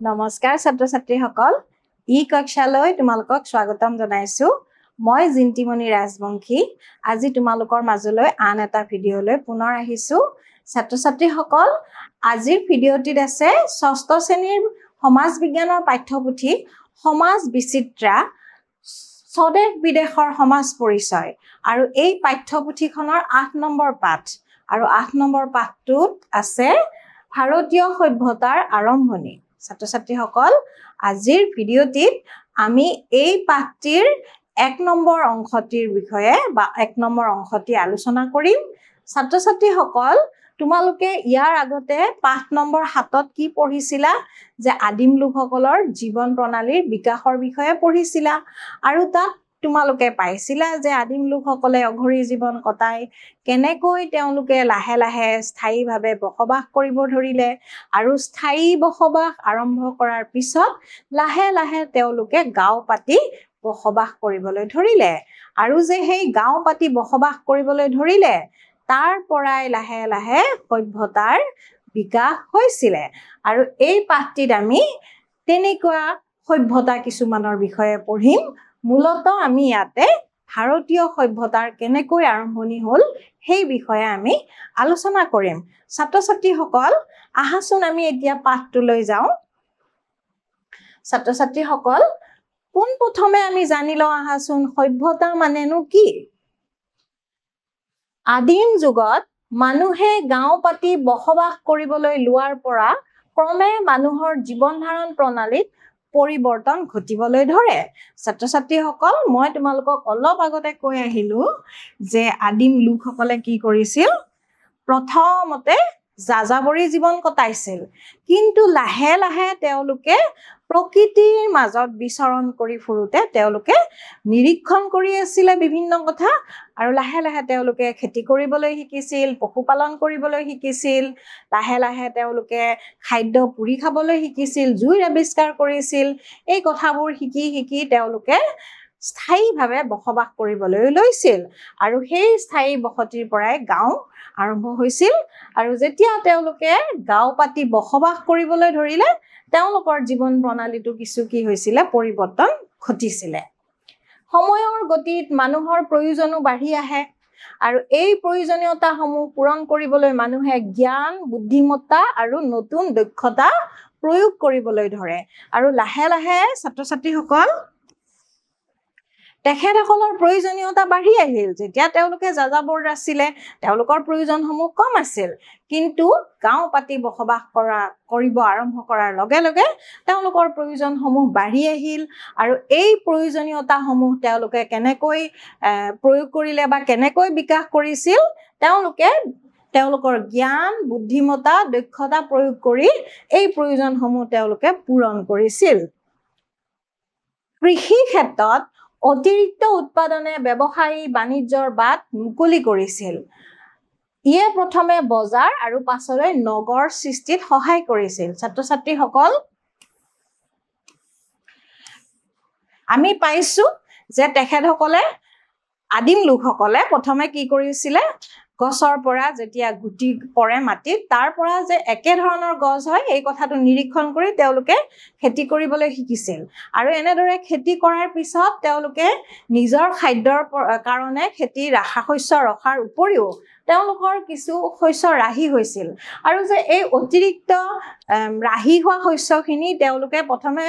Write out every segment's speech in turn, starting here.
নমস্কাৰ ছাত্ৰ ছাত্ৰীসকল ই কক্ষালৈ তোমালোকক স্বাগতম জনাইছো মই জিন্তিমণি ৰাজবংশী আজি তোমালোকৰ মাজলৈ আন এটা ভিডিঅলৈ পুনৰ আহিছো ছাত্ৰ ছাত্ৰীসকল আজিৰ ভিডিঅটিত আছে ষষ্ঠ শ্ৰেণীৰ সমাজ বিজ্ঞানৰ পাঠ্যপুথি সমাজ বিচিত্ৰা স্বদেশ বিদেশৰ সমাজ পৰিচয় আৰু এই পাঠ্যপুথিখনৰ 8 নম্বৰ পাঠ আৰু 8 নম্বৰ পাঠটোত আছে ভাৰতীয় সভ্যতাৰ আৰম্ভণি ছাত্ৰ ছাত্ৰীসকল আজিৰ ভিডিঅটিত আমি এই পাঠটিৰ 1 নম্বৰ অংশটিৰ বিষয়ে বা 1 নম্বৰ অংশটি আলোচনা কৰিম ছাত্ৰ ছাত্ৰীসকল তোমালোকে ইয়াৰ আগতে পাঠ নম্বৰ 7ত কি পঢ়িছিলা যে আদিম লোকসকলৰ জীৱন প্ৰণালীৰ বিকাশৰ বিষয়ে পঢ়িছিলা আৰু তাত তোমালোকে পাইছিলা যে আদিম লোকসকলে অঘৰী জীৱন কটাই কেনেকৈ তেওঁলোকে লাহে লাহে স্থায়ীভাৱে বসবাস কৰিব ধৰিলে আৰু স্থায়ী বসবাস আৰম্ভ কৰাৰ পিছত লাহে লাহে তেওঁলোকে গাঁও পাতি বসবাস কৰিবলৈ ধৰিলে আৰু যে সেই গাঁও পাতি বসবাস কৰিবলৈ ধৰিলে তাৰ পৰাই লাহে লাহে সভ্যতাৰ বিকাশ হৈছিল আৰু এই পাঠটিত আমি তেনেকুৱা সভ্যতা কিছুমানৰ বিষয়ে পঢ়িম মূলত আমি ইয়াতে ভাৰতীয় সভ্যতাৰ কেনেকৈ আৰম্ভণি হ'ল সেই বিষয়ে আমি আলোচনা কৰিম ছাত্ৰ ছাত্ৰীসকল আহাচোন আমি এতিয়া পাঠটোলৈ যাওঁ ছাত্ৰ ছাত্ৰীসকল কোন প্ৰথমে আমি জানি লওঁ আহাচোন সভ্যতা মানেনো কি আদিম যুগত মানুহে গাঁও পাতি বসবাস কৰিবলৈ লোৱাৰ পৰা ক্ৰমে মানুহৰ জীৱন ধাৰণ প্ৰণালীত পৰিৱৰ্তন ঘটিবলৈ ধৰে ছাত্ৰ ছাত্ৰীসকল মই তোমালোকক অলপ আগতে কৈ আহিলো যে আদিম লোকসকলে কি কৰিছিল প্ৰথমতে যাযাবৰী জীৱন কটাইছিল কিন্তু লাহে লাহে তেওঁলোকে প্ৰকৃতিৰ মাজত বিচৰণ কৰি ফুৰোতে তেওঁলোকে নিৰীক্ষণ কৰি আছিল বিভিন্ন কথা আৰু লাহে লাহে তেওঁলোকে খেতি কৰিবলৈ শিকিছিল পশুপালন কৰিবলৈ শিকিছিল লাহে লাহে তেওঁলোকে খাদ্য পুৰি খাবলৈ শিকিছিল জুইৰ আৱিষ্কাৰ কৰিছিল এই কথাবোৰ শিকি তেওঁলোকে স্থায়ীভাৱে বসবাস কৰিবলৈ লৈছিল আৰু সেই স্থায়ী বসতিৰ পৰাই গাঁও আৰম্ভ হৈছিল আৰু যেতিয়া তেওঁলোকে গাঁও পাতি বসবাস কৰিবলৈ ধৰিলে তেওঁলোকৰ জীৱন প্ৰণালীটো কিছু কি হৈছিল পৰিৱৰ্তন ঘটিছিল সময়ৰ গতিত মানুহৰ প্ৰয়োজনো বাঢ়ি আহে আৰু এই প্ৰয়োজনীয়তাসমূহ পূৰণ কৰিবলৈ মানুহে জ্ঞান বুদ্ধিমত্তা আৰু নতুন দক্ষতা প্ৰয়োগ কৰিবলৈ ধৰে আৰু লাহে লাহে ছাত্ৰ ছাত্ৰীসকল তেখেতসকলৰ প্ৰয়োজনীয়তা বাঢ়ি আহিল যেতিয়া তেওঁলোকে যাযাবৰ আছিলে তেওঁলোকৰ প্ৰয়োজনসমূহ কম আছিল কিন্তু গাঁও পাতি বসবাস কৰিব আৰম্ভ কৰাৰ লগে লগে তেওঁলোকৰ প্ৰয়োজনসমূহ বাঢ়ি আহিল আৰু এই প্ৰয়োজনীয়তাসমূহ তেওঁলোকে কেনেকৈ প্ৰয়োগ কৰিলে বা কেনেকৈ বিকাশ কৰিছিল তেওঁলোকৰ জ্ঞান বুদ্ধিমত্তা দক্ষতা প্ৰয়োগ কৰি এই প্ৰয়োজনসমূহ তেওঁলোকে পূৰণ কৰিছিল কৃষি ক্ষেত্ৰত অতিৰিক্ত উৎপাদনে ব্যৱসায়ী বাণিজ্যৰ বাট মুকলি কৰিছিল ইয়ে প্ৰথমে বজাৰ আৰু পাছলৈ নগৰ সৃষ্টিত সহায় কৰিছিল ছাত্ৰ ছাত্ৰীসকল আমি পাইছো যে তেখেতসকলে আদিম লোকসকলে প্ৰথমে কি কৰিছিল গছৰ পৰা যেতিয়া গুটি পৰে মাটিত তাৰ পৰা যে একে ধৰণৰ গছ হয় এই কথাটো নিৰীক্ষণ কৰি তেওঁলোকে খেতি কৰিবলৈ শিকিছিল আৰু এনেদৰে খেতি কৰাৰ পিছত তেওঁলোকে নিজৰ খাদ্যৰ কাৰণে খেতি শস্য ৰখাৰ উপৰিও তেওঁলোকৰ কিছু শস্য ৰাহি হৈছিল আৰু যে এই অতিৰিক্ত ৰাহি হোৱা শস্যখিনি তেওঁলোকে প্ৰথমে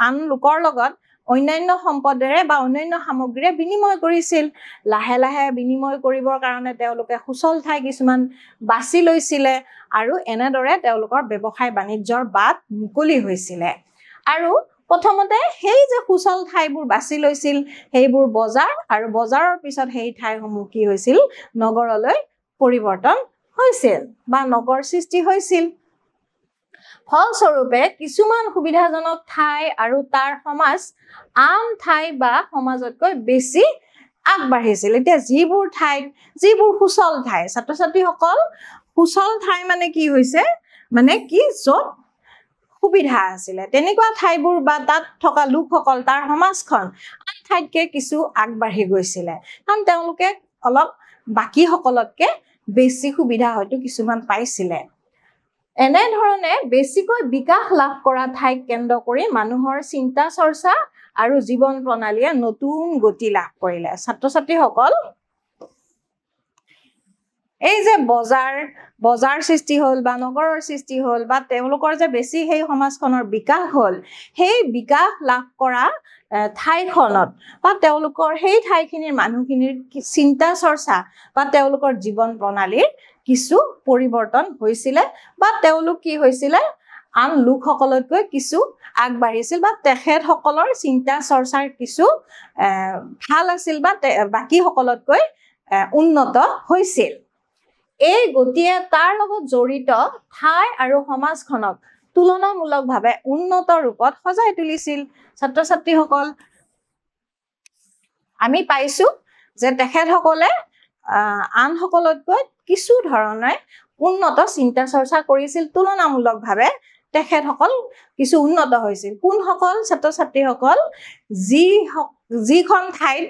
আন লোকৰ লগত অন্যান্য সম্পদেৰে বা অন্যান্য সামগ্ৰীৰে বিনিময় কৰিছিল লাহে লাহে বিনিময় কৰিবৰ কাৰণে তেওঁলোকে সুচল ঠাই কিছুমান বাছি লৈছিল আৰু এনেদৰে তেওঁলোকৰ ব্যৱসায় বাণিজ্যৰ বাট মুকলি হৈছিল আৰু প্ৰথমতে সেই যে সুচল ঠাইবোৰ বাছি লৈছিল সেইবোৰ বজাৰ আৰু বজাৰৰ পিছত সেই ঠাইসমূহ কি হৈছিল নগৰলৈ পৰিৱৰ্তন হৈছিল বা নগৰ সৃষ্টি হৈছিল ফলস্বৰূপে কিছুমান সুবিধাজনক ঠাই আৰু তাৰ সমাজ আন ঠাই বা সমাজতকৈ বেছি আগবাঢ়িছিল এতিয়া যিবোৰ সুচল ঠাই ছাত্ৰ ছাত্ৰীসকল সুচল ঠাই মানে কি হৈছে মানে কি য'ত সুবিধা আছিল তেনেকুৱা ঠাইবোৰ বা তাত থকা লোকসকল তাৰ সমাজখন আন ঠাইতকৈ কিছু আগবাঢ়ি গৈছিল কাৰণ তেওঁলোকে অলপ বাকী সকলতকৈ বেছি সুবিধা হয়তো কিছুমান পাইছিল এনে ধৰণে বেছিকৈ বিকাশ লাভ কৰা ঠাইক কেন্দ্ৰ কৰি মানুহৰ চিন্তা চৰ্চা আৰু জীৱন প্ৰণালীয়ে নতুন গতি লাভ কৰিলে ছাত্ৰ ছাত্ৰীসকল এই যে বজাৰ সৃষ্টি হ'ল বা নগৰৰ সৃষ্টি হ'ল বা তেওঁলোকৰ যে বেছি সেই সমাজখনৰ বিকাশ হ'ল সেই বিকাশ লাভ কৰা ঠাইখনত বা তেওঁলোকৰ সেই ঠাইখিনিৰ মানুহখিনিৰ চিন্তা চৰ্চা বা তেওঁলোকৰ জীৱন প্ৰণালীৰ কিছু পৰিৱৰ্তন হৈছিলে বা তেওঁলোক কি হৈছিলে আন লোকসকলতকৈ কিছু আগবাঢ়িছিল বা তেখেতসকলৰ চিন্তা চৰ্চাৰ কিছু ভাল আছিল বা বাকী সকলতকৈ উন্নত হৈছিল এই গতিয়ে তাৰ লগত জড়িত ঠাই আৰু সমাজখনক তুলনামূলকভাৱে উন্নত ৰূপত সজাই তুলিছিল ছাত্ৰ ছাত্ৰীসকল আমি পাইছো যে তেখেতসকলে আন সকলতকৈ কিছু ধৰণে উন্নত চিন্তা চৰ্চা কৰিছিল তুলনামূলকভাৱে তেখেতসকল কিছু উন্নত হৈছিল কোনসকল ছাত্ৰ ছাত্ৰীসকল যিখন ঠাইত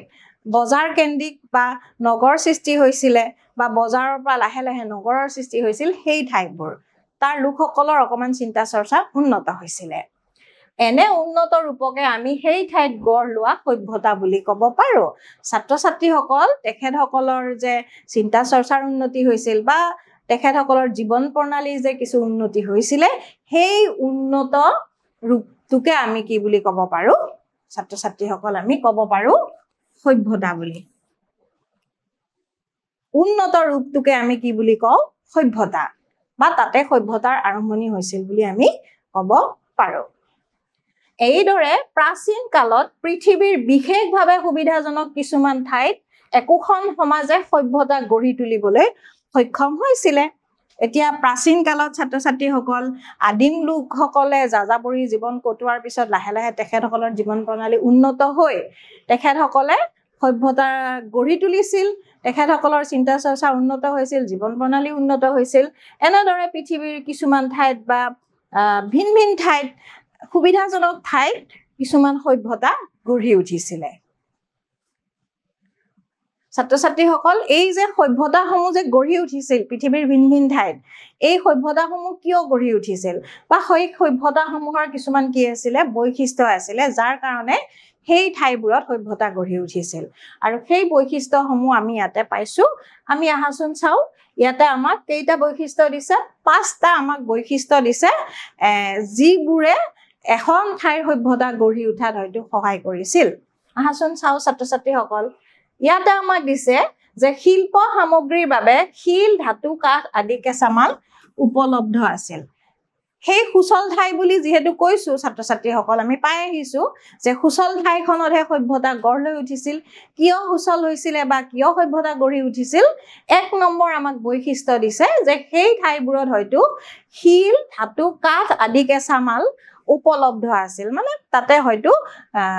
বজাৰ কেন্দ্ৰিক বা নগৰ সৃষ্টি হৈছিলে বা বজাৰৰ পৰা লাহে লাহে নগৰৰ সৃষ্টি হৈছিল সেই ঠাইবোৰ তাৰ লোকসকলৰ অকমান চিন্তা চৰ্চা উন্নত হৈছিলে এনে উন্নত ৰূপকে আমি সেই ঠাইত গঢ় লোৱা সভ্যতা বুলি ক'ব পাৰো ছাত্ৰ ছাত্ৰীসকল তেখেতসকলৰ যে চিন্তা চৰ্চাৰ উন্নতি হৈছিল বা তেখেতসকলৰ জীৱন প্ৰণালীৰ যে কিছু উন্নতি হৈছিলে সেই উন্নত ৰূপটোকে আমি কি বুলি ক'ব পাৰো ছাত্ৰ ছাত্ৰীসকল আমি ক'ব পাৰো সভ্যতা বুলি উন্নত ৰূপটোকে আমি কি বুলি কওঁ সভ্যতা বা তাতে সভ্যতাৰ আৰম্ভণি হৈছিল বুলি আমি ক'ব পাৰো এইদৰে প্ৰাচীন কালত পৃথিৱীৰ বিশেষভাৱে সুবিধাজনক কিছুমান ঠাইত একোখন সমাজে সভ্যতা গঢ়ি তুলিবলৈ সক্ষম হৈছিলে এতিয়া প্ৰাচীন কালত ছাত্ৰ ছাত্ৰীসকল আদিম লোকসকলে যাযাবৰী জীৱন কটোৱাৰ পিছত লাহে লাহে তেখেতসকলৰ জীৱন প্ৰণালী উন্নত হৈ তেখেতসকলে সভ্যতা গঢ়ি তুলিছিল তেখেতসকলৰ চিন্তা চৰ্চা উন্নত হৈছিল জীৱন প্ৰণালী উন্নত হৈছিল এনেদৰে পৃথিৱীৰ কিছুমান ঠাইত বা ভিন ভিন ঠাইত সুবিধাজনক ঠাইত কিছুমান সভ্যতা গঢ়ি উঠিছিলে ছাত্ৰ ছাত্ৰীসকল এই যে সভ্যতাসমূহ যে গঢ়ি উঠিছিল পৃথিৱীৰ ভিন ভিন ঠাইত এই সভ্যতাসমূহ কিয় গঢ়ি উঠিছিল বা সেই সভ্যতাসমূহৰ কিছুমান কি আছিলে বৈশিষ্ট্য আছিলে যাৰ কাৰণে সেই ঠাইবোৰত সভ্যতা গঢ়ি উঠিছিল আৰু সেই বৈশিষ্ট্যসমূহ আমি ইয়াতে পাইছো আমি আহাচোন চাও ইয়াতে আমাক কেইটা বৈশিষ্ট্য দিছে পাঁচটা আমাক বৈশিষ্ট্য দিছে যিবোৰে এখন ঠাইৰ সভ্যতা গঢ়ি উঠাত হয়তো সহায় কৰিছিল আহাচোন চাও ছাত্ৰ ছাত্ৰীসকল ইয়াতে আমাক দিছে যে শিল্প সামগ্ৰীৰ বাবে শিল ধাতু কাঠ আদি কেঁচামাল উপলব্ধ আছিল সেই সুচল ঠাই বুলি যেহেতু কৈছো ছাত্ৰ ছাত্ৰীসকল আমি পাই আহিছো যে সুচল ঠাইখনতহে সভ্যতা গঢ় লৈ উঠিছিল কিয় সুচল হৈছিল বা কিয় সভ্যতা গঢ়ি উঠিছিল এক নম্বৰ আমাক বৈশিষ্ট্য দিছে যে সেই ঠাইবোৰত হয়তো শিল ধাতু কাঠ আদি কেঁচামাল উপলব্ধ আছিল মানে তাতে হয়তো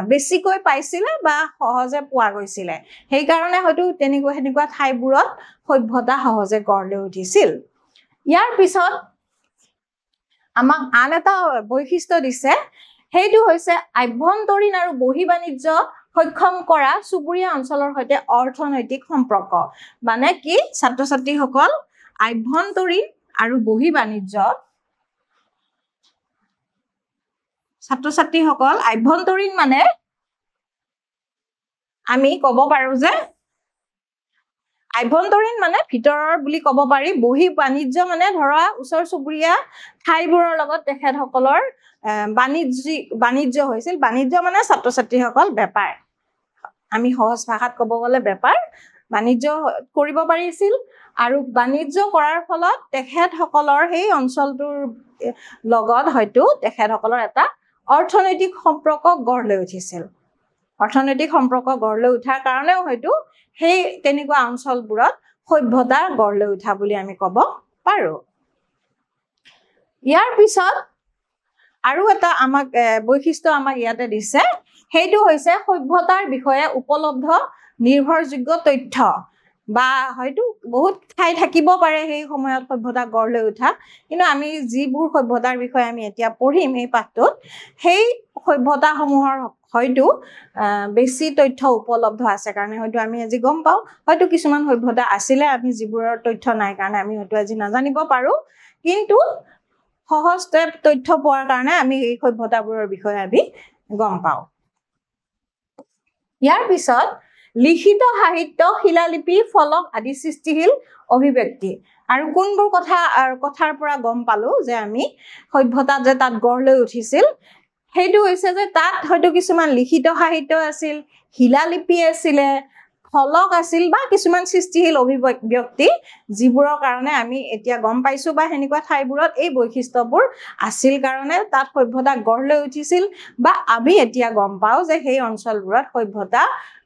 বেছিকৈ পাইছিলে বা সহজে পোৱা গৈছিলে সেই কাৰণে হয়তো তেনেকুৱা ঠাইবোৰত সভ্যতা সহজে গঢ় লৈ উঠিছিল ইয়াৰ পিছত আমাক আন এটা বৈশিষ্ট্য দিছে সেইটো হৈছে আভ্যন্তৰীণ আৰু বহি বাণিজ্য সক্ষম কৰা চুবুৰীয়া অঞ্চলৰ সৈতে অৰ্থনৈতিক সম্পৰ্ক মানে কি ছাত্ৰ ছাত্ৰীসকল আভ্যন্তৰীণ আৰু বহি বাণিজ্য ছাত্ৰ ছাত্ৰীসকল আভ্যন্তৰীণ মানে আমি ক'ব পাৰো যে আভ্যন্তৰীণ মানে ভিতৰৰ বুলি ক'ব পাৰি বহি বাণিজ্য মানে ধৰা ওচৰ চুবুৰীয়া ঠাইবোৰৰ লগত তেখেতসকলৰ বাণিজ্য হৈছিল বাণিজ্য মানে ছাত্ৰ ছাত্ৰীসকল বেপাৰ আমি সহজ ভাষাত ক'ব গ'লে বেপাৰ বাণিজ্য কৰিব পাৰিছিল আৰু বাণিজ্য কৰাৰ ফলত তেখেতসকলৰ সেই অঞ্চলটোৰ লগত হয়তো তেখেতসকলৰ এটা অৰ্থনৈতিক সম্পৰ্ক গঢ় লৈ উঠিছিল অৰ্থনৈতিক সম্পৰ্ক গঢ় লৈ উঠাৰ কাৰণেও হয়তো সেই তেনেকুৱা অঞ্চলবোৰত সভ্যতা গঢ় লৈ উঠা বুলি আমি ক'ব পাৰো ইয়াৰ পিছত আৰু এটা আমাক বৈশিষ্ট্য আমাক ইয়াতে দিছে সেইটো হৈছে সভ্যতাৰ বিষয়ে উপলব্ধ নিৰ্ভৰযোগ্য তথ্য বা হয়তো বহুত ঠাই থাকিব পাৰে সেই সময়ত সভ্যতা গঢ় লৈ উঠা কিন্তু আমি যিবোৰ সভ্যতাৰ বিষয়ে আমি এতিয়া পঢ়িম এই পাঠটোত সেই সভ্যতাসমূহৰ হয়তো বেছি তথ্য উপলব্ধ আছে কাৰণে হয়তো আমি আজি গম পাওঁ হয়তো কিছুমান সভ্যতা আছিলে আমি যিবোৰৰ তথ্য নাই কাৰণে আমি হয়তো আজি নাজানিব পাৰো কিন্তু সহজতে তথ্য পোৱাৰ কাৰণে আমি এই সভ্যতাবোৰৰ বিষয়ে আমি গম পাওঁ ইয়াৰ পিছত লিখিত সাহিত্য শিলালিপি ফলক আদি সৃষ্টিশীল অভিব্যক্তি আৰু কোনবোৰ কথাৰ পৰা গম পালো যে আমি সভ্যতা যে তাত গঢ় লৈ উঠিছিল সেইটো হৈছে যে তাত হয়তো কিছুমান লিখিত সাহিত্য আছিল শিলালিপি আছিল ফলক আছিল বা কিছুমান সৃষ্টিশীল অভিব্যক্তি যিবোৰৰ কাৰণে আমি এতিয়া গম পাইছো বা হেনেকুৱা ঠাইবোৰত এই বৈশিষ্ট্যবোৰ আছিল কাৰণে তাত সভ্যতা গঢ় লৈ উঠিছিল বা আমি এতিয়া গম পাওঁ যে সেই অঞ্চলবোৰত সভ্যতা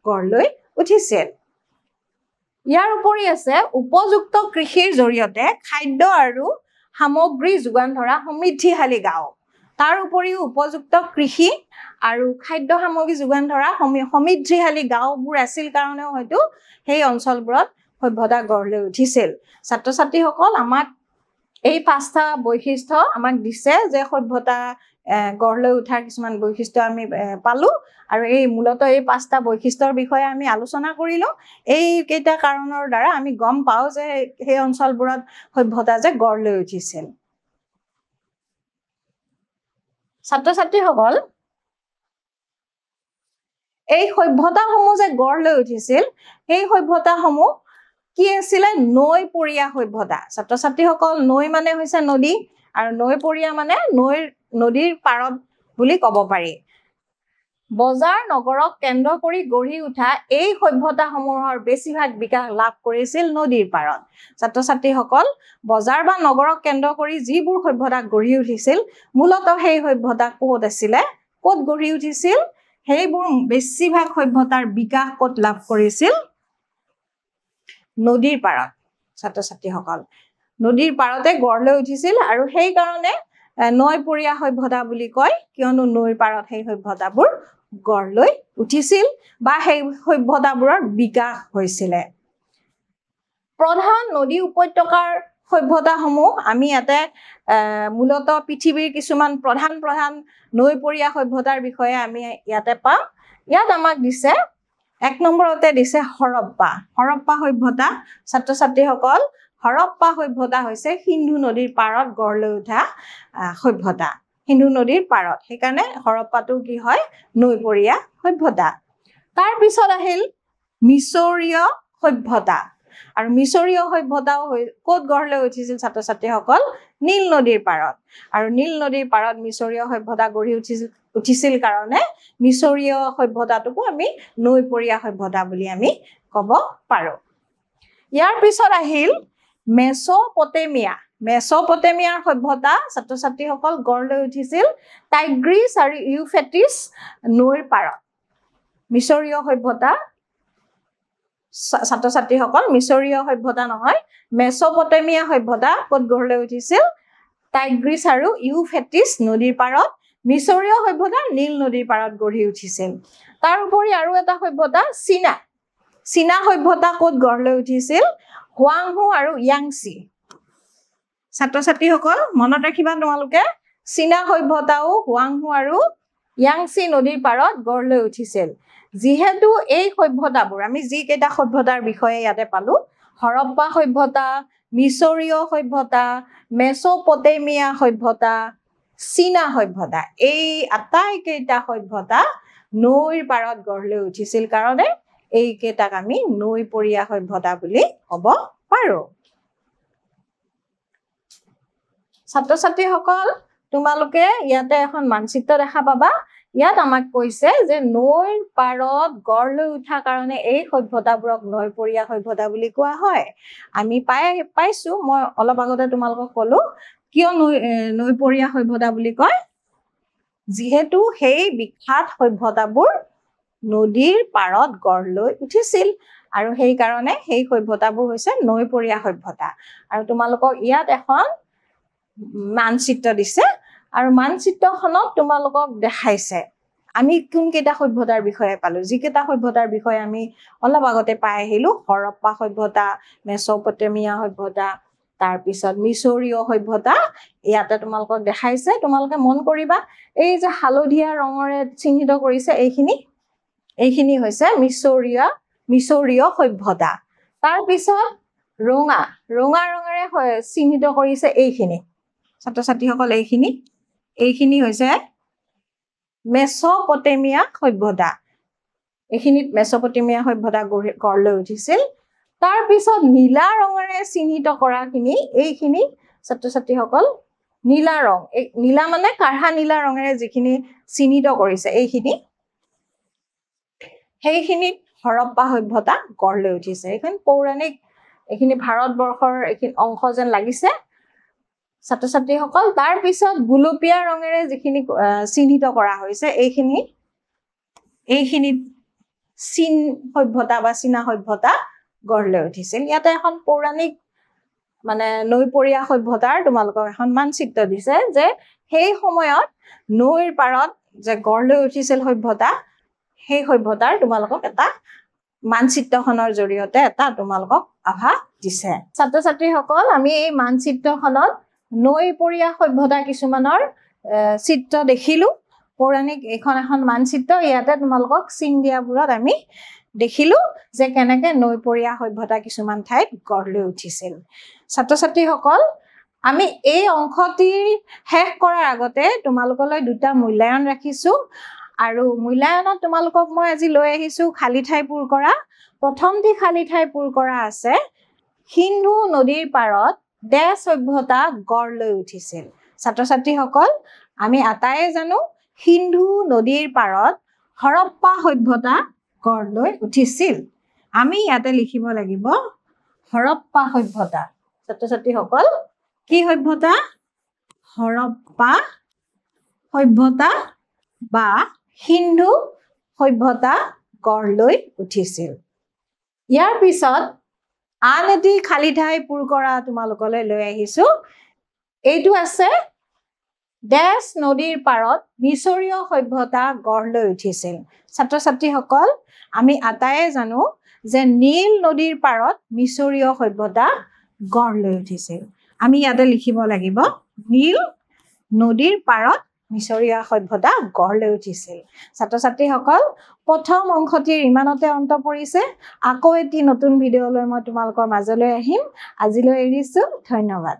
গঢ় লৈ উঠিছিল ইয়াৰ উপৰি আছে উপযুক্ত কৃষিৰ জৰিয়তে খাদ্য আৰু সামগ্ৰী যোগান ধৰা সমৃদ্ধিশালী গাঁও তাৰ উপৰিও উপযুক্ত কৃষি আৰু খাদ্য সামগ্ৰী যোগান ধৰা সমৃদ্ধিশালী গাঁওবোৰ আছিল কাৰণেও হয়তো সেই অঞ্চলবোৰত সভ্যতা গঢ় লৈ উঠিছিল ছাত্ৰ ছাত্ৰীসকল আমাক এই পাঁচটা বৈশিষ্ট্য আমাক দিছে যে সভ্যতা গঢ় লৈ উঠাৰ কিছুমান বৈশিষ্ট্য আমি পালো আৰু এই মূলত এই পাঁচটা বৈশিষ্ট্যৰ বিষয়ে আমি আলোচনা কৰিলো এই কেইটা কাৰণৰ দ্বাৰা আমি গম পাওঁ যে সেই অঞ্চলবোৰত সভ্যতা যে গঢ় লৈ উঠিছিল ছাত্ৰ ছাত্ৰীসকল এই সভ্যতাসমূহ যে গঢ় লৈ উঠিছিল সেই সভ্যতাসমূহ কি আছিল নৈপৰীয়া সভ্যতা ছাত্ৰ ছাত্ৰীসকল নৈ মানে হৈছে নদী আৰু নৈপৰীয়া মানে নদীৰ পাৰত বুলি ক'ব পাৰি বজাৰ নগৰক কেন্দ্ৰ কৰি গঢ়ি উঠা এই সভ্যতাসমূহৰ বেছিভাগ বিকাশ লাভ কৰিছিল নদীৰ পাৰত ছাত্ৰ ছাত্ৰীসকল বজাৰ বা নগৰক কেন্দ্ৰ কৰি যিবোৰ সভ্যতা গঢ়ি উঠিছিল মূলত সেই সভ্যতা ক'ত আছিল ক'ত গঢ়ি উঠিছিল সেইবোৰ বেছিভাগ সভ্যতাৰ বিকাশ ক'ত লাভ কৰিছিল নদীৰ পাৰত ছাত্ৰ ছাত্ৰীসকল নদীৰ পাৰতে গঢ় লৈ উঠিছিল আৰু সেই কাৰণে নৈপৰীয়া সভ্যতা বুলি কয় কিয়নো নৈৰ পাৰত সেই সভ্যতাবোৰ গঢ় লৈ উঠিছিল বা সেই সভ্যতাবোৰৰ বিকাশ হৈছিল প্ৰধান নদী উপত্যকাৰ সভ্যতাসমূহ আমি ইয়াতে মূলত পৃথিৱীৰ কিছুমান প্ৰধান নৈপৰীয়া সভ্যতাৰ বিষয়ে আমি ইয়াতে পাম ইয়াত আমাক দিছে এক নম্বৰতে দিছে হৰপ্পা সভ্যতা ছাত্ৰ ছাত্ৰীসকল হৰপ্পা সভ্যতা হৈছে সিন্ধু নদীৰ পাৰত গঢ় লৈ উঠা সভ্যতা সিন্ধু নদীৰ পাৰত সেইকাৰণে হৰপ্পাটো কি হয় নৈপৰীয়া সভ্যতা তাৰ পিছত আহিল মিছৰীয় সভ্যতা আৰু মিছৰীয় সভ্যতাও ক'ত গঢ় লৈ উঠিছিল ছাত্ৰ ছাত্ৰীসকল নীল নদীৰ পাৰত আৰু নীল নদীৰ পাৰত মিছৰীয় সভ্যতা গঢ়ি উঠিছিল কাৰণে মিছৰীয় সভ্যতাটোকো আমি নৈপৰীয়া সভ্যতা বুলি আমি ক'ব পাৰো ইয়াৰ পিছত আহিল মেছ'পটেমিয়াৰ সভ্যতা ছাত্ৰ ছাত্ৰীসকল গঢ় লৈ উঠিছিল টাইগ্ৰিছ আৰু ইউফ্ৰেটিছ নৈৰ পাৰত মিছৰীয় সভ্যতা ছাত্ৰ ছাত্ৰীসকল মিছৰীয় সভ্যতা নহয় মেছ'পটেমিয়া সভ্যতা ক'ত গঢ় লৈ উঠিছিল টাইগ্ৰিছ আৰু ইউফ্ৰেটিছ নদীৰ পাৰত মিছৰীয় সভ্যতা নীল নদীৰ পাৰত গঢ়ি উঠিছিল তাৰ উপৰি আৰু এটা সভ্যতা চীনা সভ্যতা ক'ত গঢ় লৈ উঠিছিল হুৱাংহু আৰু ইয়াংচি ছাত্ৰ ছাত্ৰীসকল মনত ৰাখিবা তোমালোকে চীনা সভ্যতাও হুৱাংহু আৰু ইয়াংচি নদীৰ পাৰত গঢ় লৈ উঠিছিল যিহেতু এই সভ্যতাবোৰ আমি যি কেইটা সভ্যতাৰ বিষয়ে ইয়াতে পালো হৰপ্পা সভ্যতা মিছৰীয় সভ্যতা মেছ'পটেমিয়া সভ্যতা চীনা সভ্যতা এই আটাইকেইটা সভ্যতা নৈৰ পাৰত গঢ় লৈ উঠিছিল কাৰণে এইকেইটাক আমি নৈপৰীয়া সভ্যতা বুলি ক'ব পাৰো ছাত্ৰ ছাত্ৰীসকল তোমালোকে ইয়াতে এখন মানচিত্ৰ দেখা পাবা ইয়াত আমাক কৈছে যে নৈৰ পাৰত গঢ় লৈ উঠা কাৰণে এই সভ্যতাবোৰক নৈপৰীয়া সভ্যতা বুলি কোৱা হয় আমি পাইছো মই অলপ আগতে তোমালোকক ক'লো কিয় নৈপৰীয়া সভ্যতা বুলি কয় যিহেতু সেই বিখ্যাত সভ্যতাবোৰ নদীৰ পাৰত গঢ় লৈ উঠিছিল আৰু সেই কাৰণে সেই সভ্যতাবোৰ হৈছে নৈপৰীয়া সভ্যতা আৰু তোমালোকক ইয়াত এখন মানচিত্ৰ দিছে আৰু মানচিত্ৰখনত তোমালোকক দেখাইছে আমি কোন কেইটা সভ্যতাৰ বিষয়ে পালো যিকেইটা সভ্যতাৰ বিষয়ে আমি অলপ আগতে পাই আহিলো হৰপ্পা সভ্যতা মেছ'পটেমিয়া সভ্যতা তাৰ পিছত মিছৰীয় সভ্যতা ইয়াতে তোমালোকক দেখাইছে তোমালোকে মন কৰিবা এই যে হালধীয়া ৰঙৰে চিহ্নিত কৰিছে এইখিনি হৈছে মিছৰীয় সভ্যতা তাৰ পিছত ৰঙা ৰঙেৰে চিহ্নিত কৰিছে এইখিনি ছাত্ৰ ছাত্ৰীসকল এইখিনি হৈছে মেছ'পটেমিয়া সভ্যতা এইখিনিত মেছ'পটেমিয়া সভ্যতা গঢ় লৈ উঠিছিল তাৰ পিছত নীলা ৰঙেৰে চিহ্নিত কৰাখিনি এইখিনি ছাত্ৰ ছাত্ৰীসকল নীলা ৰং নীলা মানে কাঢ়া নীলা ৰঙেৰে যিখিনি চিহ্নিত কৰিছে সেইখিনিত হৰপ্পা সভ্যতা গঢ় লৈ উঠিছে এইখন পৌৰাণিক এইখিনি ভাৰতবৰ্ষৰ এইখিনি অংশ যেন লাগিছে ছাত্ৰ ছাত্ৰীসকল তাৰ পিছত গুলপীয়া ৰঙেৰে যিখিনি চিহ্নিত কৰা হৈছে এইখিনিত চীন সভ্যতা বা চীনা সভ্যতা গঢ় লৈ উঠিছিল ইয়াতে এখন পৌৰাণিক মানে নৈপৰীয়া সভ্যতাৰ তোমালোকক এখন মানচিত্ৰ দিছে যে সেই সময়ত নৈৰ পাৰত যে গঢ় লৈ উঠিছিল সভ্যতা সেই সভ্যতাৰ তোমালোকক এটা মানচিত্ৰখনৰ জৰিয়তে এটা তোমালোকক আভাস দিছে ছাত্ৰ ছাত্ৰীসকল আমি এই মানচিত্ৰখনত নৈপৰীয়া সভ্যতা কিছুমানৰ চিত্ৰ দেখিলো পৌৰাণিক এখন মানচিত্ৰ ইয়াতে তোমালোকক চিন দিয়াবোৰত আমি দেখিলো যে কেনেকে নৈপৰীয়া সভ্যতা কিছুমান ঠাইত গঢ় লৈ উঠিছিল ছাত্ৰ ছাত্ৰীসকল আমি এই অংশটি শেষ কৰাৰ আগতে তোমালোকলৈ দুটা মূল্যায়ন ৰাখিছো আৰু মূল্যায়নত তোমালোকক মই আজি লৈ আহিছো খালি ঠাই পূৰ কৰা প্ৰথমটি খালি ঠাই পূৰ কৰা আছে সিন্ধু নদীৰ পাৰত ডে সভ্যতা গঢ় লৈ উঠিছিল ছাত্ৰ ছাত্ৰীসকল আমি আটায়ে জানো সিন্ধু নদীৰ পাৰত হৰপ্পা সভ্যতা গঢ় লৈ উঠিছিল আমি ইয়াতে লিখিব লাগিব হৰপ্পা সভ্যতা ছাত্ৰ ছাত্ৰীসকল কি সভ্যতা হৰপ্পা সভ্যতা বা সিন্ধু সভ্যতা গঢ় লৈ উঠিছিল ইয়াৰ পিছত আন এটি খালি ঠাই পূৰ কৰা তোমালোকলৈ লৈ আহিছো এইটো আছে ডেছ নদীৰ পাৰত মিছৰীয় সভ্যতা গঢ় লৈ উঠিছিল ছাত্ৰ ছাত্ৰীসকল আমি আটায়ে জানো যে নীল নদীৰ পাৰত মিছৰীয় সভ্যতা গঢ় লৈ উঠিছিল আমি ইয়াতে লিখিব লাগিব নীল নদীৰ পাৰত মিছৰীয়া সভ্যতা গঢ় লৈ উঠিছিল ছাত্ৰ ছাত্ৰীসকল প্ৰথম অংশটিৰ ইমানতে অন্ত পৰিছে আকৌ এটি নতুন ভিডিঅ'লৈ মই তোমালোকৰ মাজলৈ আহিম আজিলৈ এৰিছো ধন্যবাদ